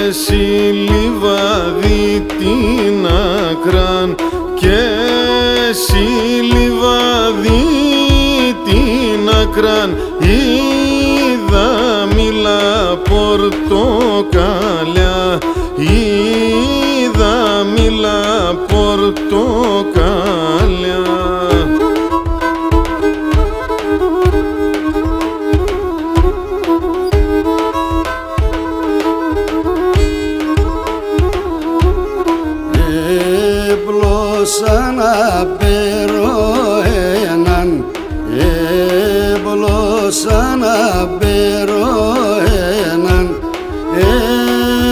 εσύ λιβαδί την άκραν και εσύ λιβαδί την άκραν είδα μήλα πορτοκάλια, είδα μήλα πορτοκάλια. Έπλωσα να πέρω έναν, έπλωσα να πέρω έναν,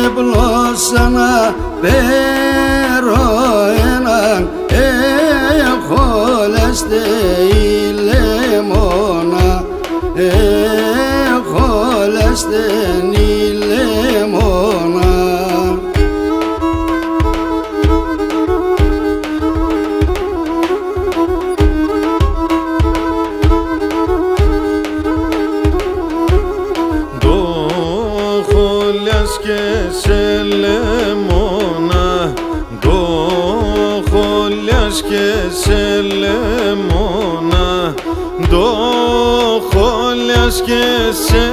έπλωσα να πέρω έναν, έχω λεστε η λεμόνα, έχω λεστε η λεμόνα. Και σε λεμόνα, το χολιάς και σε λεμόνα, το χολιάς και σε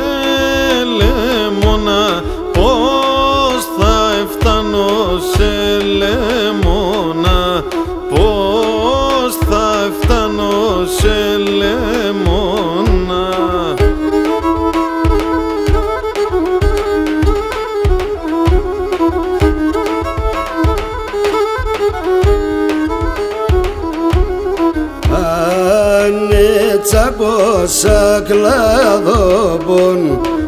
λεμόνα, πώς θα φτάνω σε λεμόνα, πώς θα φτάνω σε λεμόνα. Τσακώσα κλαδόπον,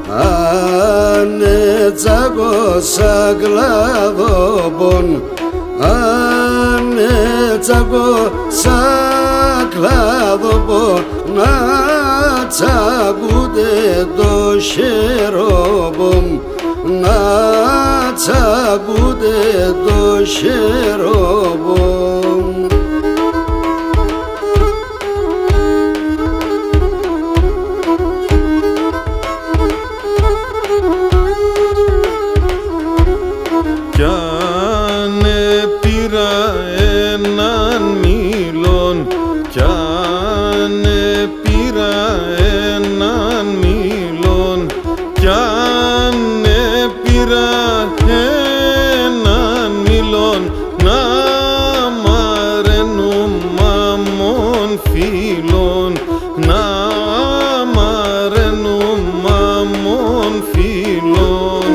άνε τσακώσα κλαδόπον, άνε τσακώσα κλαδόπον, να τσακούτε το χερόπον, να τσακούτε το χερόπον. Κι αν πήρα έναν μήλον, κι αν πήρα έναν μήλον, κι αν πήρα έναν μήλον, να μαραίνουν μαμών φίλων, να μαραίνουν μαμών φίλων.